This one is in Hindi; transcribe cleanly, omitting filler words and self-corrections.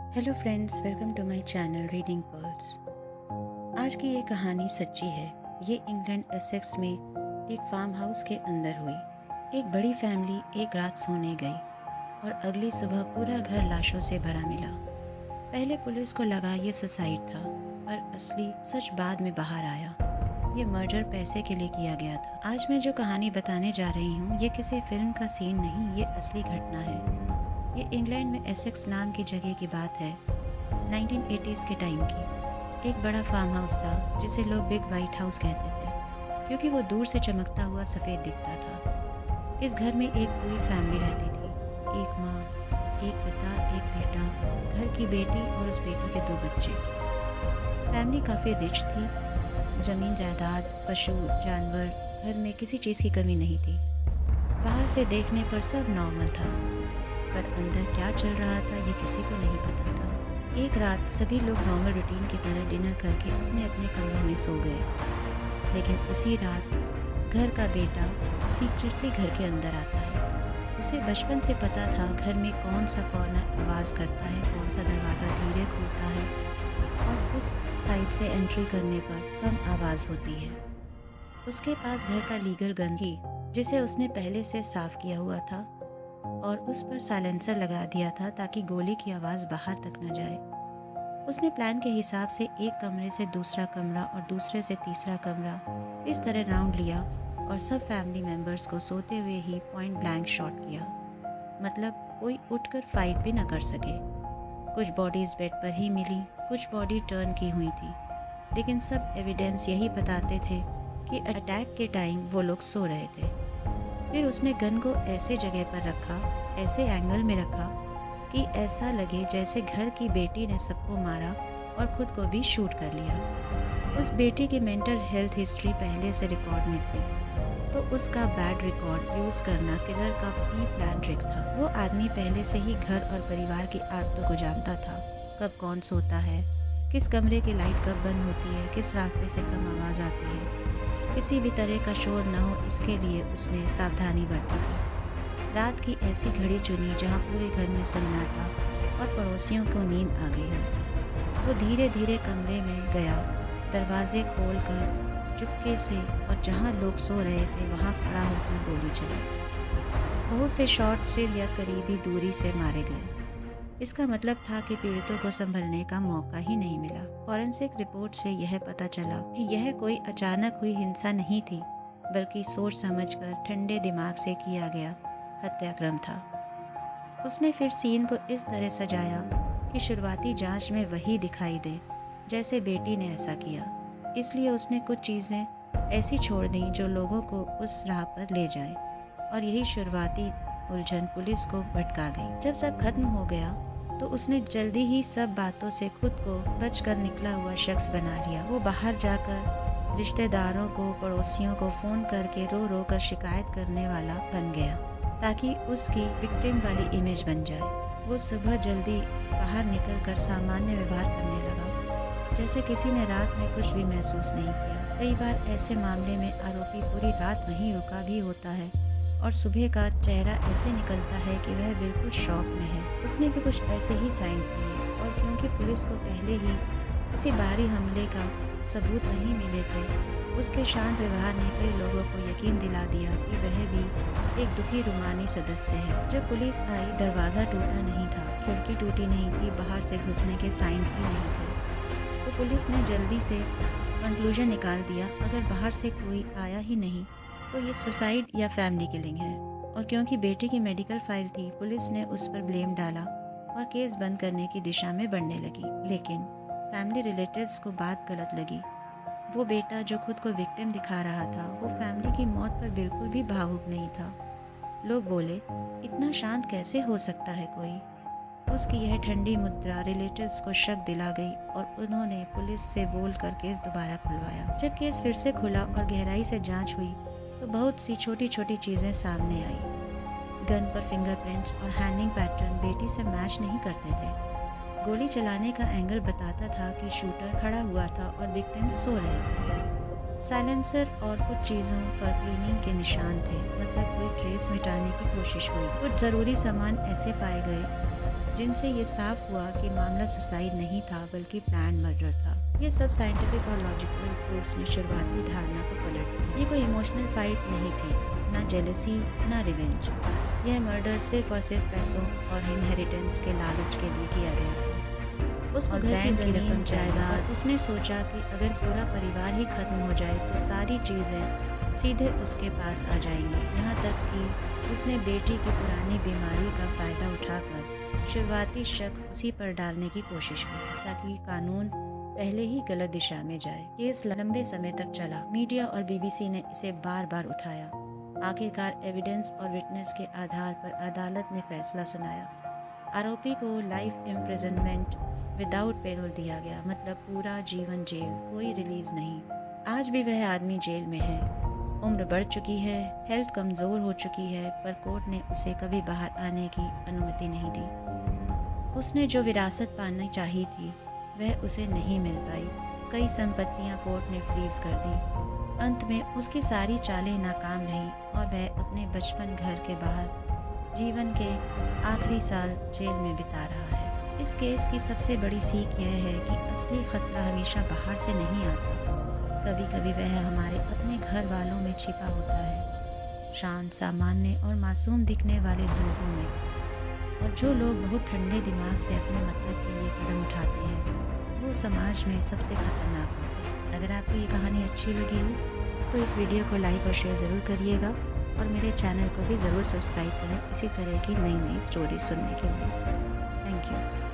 Hello friends, welcome to my channel reading pearls. आज की ये कहानी सच्ची है। ये इंग्लैंड एसेक्स में एक फार्म हाउस के अंदर हुई। एक बड़ी फैमिली एक रात सोने गई और अगली सुबह पूरा घर लाशों से भरा मिला। पहले पुलिस को लगा ये सुसाइड था, पर असली सच बाद में बाहर आया। ये मर्डर पैसे के लिए किया गया था। आज मैं जो कहानी बताने जा रही हूँ, ये किसी फिल्म का सीन नहीं, ये असली घटना है। ये इंग्लैंड में एसेक्स नाम की जगह की बात है, 1980s के टाइम की। एक बड़ा फार्म हाउस था जिसे लोग बिग वाइट हाउस कहते थे, क्योंकि वो दूर से चमकता हुआ सफ़ेद दिखता था। इस घर में एक पूरी फैमिली रहती थी। एक माँ, एक पिता, एक बेटा, घर की बेटी और उस बेटी के 2 बच्चे। फैमिली काफ़ी रिच थी। ज़मीन जायदाद, पशु, जानवर, घर में किसी चीज़ की कमी नहीं थी। बाहर से देखने पर सब नॉर्मल था, पर अंदर क्या चल रहा था ये किसी को नहीं पता था। एक रात सभी लोग नॉर्मल रूटीन की तरह डिनर करके अपने अपने कमरों में सो गए, लेकिन उसी रात घर का बेटा सीक्रेटली घर के अंदर आता है। उसे बचपन से पता था घर में कौन सा कॉर्नर आवाज़ करता है, कौन सा दरवाज़ा धीरे खुलता है और किस साइड से एंट्री करने पर कम आवाज़ होती है। उसके पास घर का लीगल गन थी, जिसे उसने पहले से साफ किया हुआ था और उस पर साइलेंसर लगा दिया था ताकि गोली की आवाज़ बाहर तक न जाए। उसने प्लान के हिसाब से एक कमरे से दूसरा कमरा और दूसरे से तीसरा कमरा इस तरह राउंड लिया और सब फैमिली मेंबर्स को सोते हुए ही पॉइंट ब्लैंक शॉट किया। मतलब कोई उठकर फाइट भी न कर सके। कुछ बॉडीज़ बेड पर ही मिली, कुछ बॉडी टर्न की हुई थी, लेकिन सब एविडेंस यही बताते थे कि अटैक के टाइम वो लोग सो रहे थे। फिर उसने गन को ऐसे जगह पर रखा, ऐसे एंगल में रखा कि ऐसा लगे जैसे घर की बेटी ने सबको मारा और खुद को भी शूट कर लिया। उस बेटी की मेंटल हेल्थ हिस्ट्री पहले से रिकॉर्ड में थी, तो उसका बैड रिकॉर्ड यूज़ करना किलर का प्री प्लान ट्रिक था। वो आदमी पहले से ही घर और परिवार की आदतों को जानता था। कब कौन सोता है, किस कमरे की लाइट कब बंद होती है, किस रास्ते से कम आवाज़ आती है, किसी भी तरह का शोर न हो, इसके लिए उसने सावधानी बरती थी। रात की ऐसी घड़ी चुनी जहाँ पूरे घर में सन्नाटा और पड़ोसियों को नींद आ गई हो। वो धीरे धीरे कमरे में गया, दरवाजे खोलकर चुपके से, और जहाँ लोग सो रहे थे वहाँ खड़ा होकर गोली चलाई। बहुत से शॉट सिर या करीबी दूरी से मारे गए। इसका मतलब था कि पीड़ितों को संभलने का मौका ही नहीं मिला। फॉरेंसिक रिपोर्ट से यह पता चला कि यह कोई अचानक हुई हिंसा नहीं थी, बल्कि सोच समझकर ठंडे दिमाग से किया गया हत्याक्रम था। उसने फिर सीन को इस तरह सजाया कि शुरुआती जांच में वही दिखाई दे जैसे बेटी ने ऐसा किया। इसलिए उसने कुछ चीज़ें ऐसी छोड़ दी जो लोगों को उस राह पर ले जाए, और यही शुरुआती उलझन पुलिस को भटका गई। जब सब खत्म हो गया तो उसने जल्दी ही सब बातों से खुद को बचकर निकला हुआ शख्स बना लिया। वो बाहर जाकर रिश्तेदारों को, पड़ोसियों को फ़ोन करके रो रो कर शिकायत करने वाला बन गया, ताकि उसकी विक्टिम वाली इमेज बन जाए। वो सुबह जल्दी बाहर निकल कर सामान्य व्यवहार करने लगा, जैसे किसी ने रात में कुछ भी महसूस नहीं किया। कई बार ऐसे मामले में आरोपी पूरी रात वहीं रुका भी होता है और सुबह का चेहरा ऐसे निकलता है कि वह बिल्कुल शॉक में है। उसने भी कुछ ऐसे ही साइंस दिए, और क्योंकि पुलिस को पहले ही किसी बाहरी हमले का सबूत नहीं मिले थे, उसके शांत व्यवहार ने कई लोगों को यकीन दिला दिया कि वह भी एक दुखी रूमानी सदस्य है। जब पुलिस आई, दरवाज़ा टूटा नहीं था, खिड़की टूटी नहीं थी, बाहर से घुसने के साइंस भी नहीं थे। तो पुलिस ने जल्दी से कंक्लूजन निकाल दिया, अगर बाहर से कोई आया ही नहीं तो ये सुसाइड या फैमिली किलिंग है। और क्योंकि बेटी की मेडिकल फाइल थी, पुलिस ने उस पर ब्लेम डाला और केस बंद करने की दिशा में बढ़ने लगी। लेकिन फैमिली रिलेटिव्स को बात गलत लगी। वो बेटा जो खुद को विक्टिम दिखा रहा था, वो फैमिली की मौत पर बिल्कुल भी भावुक नहीं था। लोग बोले, इतना शांत कैसे हो सकता है कोई। उसकी यह ठंडी मुद्रा रिलेटिव्स को शक दिला गई और उन्होंने पुलिस से बोलकर केस दोबारा खुलवाया। जब केस फिर से खुला और गहराई से जांच हुई तो बहुत सी छोटी छोटी चीज़ें सामने आई। गन पर फिंगरप्रिंट्स और हैंडिंग पैटर्न बेटी से मैच नहीं करते थे। गोली चलाने का एंगल बताता था कि शूटर खड़ा हुआ था और विक्टिम सो रहे थे। साइलेंसर और कुछ चीज़ों पर क्लीनिंग के निशान थे, मतलब कोई ट्रेस मिटाने की कोशिश हुई। कुछ ज़रूरी सामान ऐसे पाए गए जिनसे ये साफ हुआ कि मामला सुसाइड नहीं था बल्कि प्लान मर्डर था। ये सब साइंटिफिक और लॉजिकल प्रूफ्स ने शुरुआती धारणा को पलट दिया। ये कोई इमोशनल फाइट नहीं थी, ना जेलसी ना रिवेंज। यह मर्डर सिर्फ और सिर्फ पैसों और इनहेरिटेंस के लालच के लिए किया गया था। उसको बैंक की रकम जायदाद, उसने सोचा कि अगर पूरा परिवार ही खत्म हो जाए तो सारी चीज़ें सीधे उसके पास आ जाएंगी। यहाँ तक कि उसने बेटी की पुरानी बीमारी का फ़ायदा उठाकर शुरुआती शक उसी पर डालने की कोशिश की ताकि कानून पहले ही गलत दिशा में जाए। केस लंबे समय तक चला। मीडिया और बीबीसी ने इसे बार बार उठाया। आखिरकार एविडेंस और विटनेस के आधार पर अदालत ने फैसला सुनाया। आरोपी को लाइफ इम्प्रिजनमेंट विदाउट पेरोल दिया गया, मतलब पूरा जीवन जेल, कोई रिलीज नहीं। आज भी वह आदमी जेल में है। उम्र बढ़ चुकी है, हेल्थ कमज़ोर हो चुकी है, पर कोर्ट ने उसे कभी बाहर आने की अनुमति नहीं दी। उसने जो विरासत पानी चाहिए थी वह उसे नहीं मिल पाई। कई संपत्तियां कोर्ट ने फ्रीज कर दी। अंत में उसकी सारी चालें नाकाम रहीं और वह अपने बचपन घर के बाहर जीवन के आखिरी साल जेल में बिता रहा है। इस केस की सबसे बड़ी सीख यह है कि असली खतरा हमेशा बाहर से नहीं आता। कभी कभी वह हमारे अपने घर वालों में छिपा होता है, शांत, सामान्य और मासूम दिखने वाले लोगों में। और जो लोग बहुत ठंडे दिमाग से अपने मतलब के लिए कदम उठाते हैं वो समाज में सबसे खतरनाक होते हैं। अगर आपको ये कहानी अच्छी लगी हो तो इस वीडियो को लाइक और शेयर ज़रूर करिएगा और मेरे चैनल को भी ज़रूर सब्सक्राइब करें इसी तरह की नई नई स्टोरी सुनने के लिए। Thank you.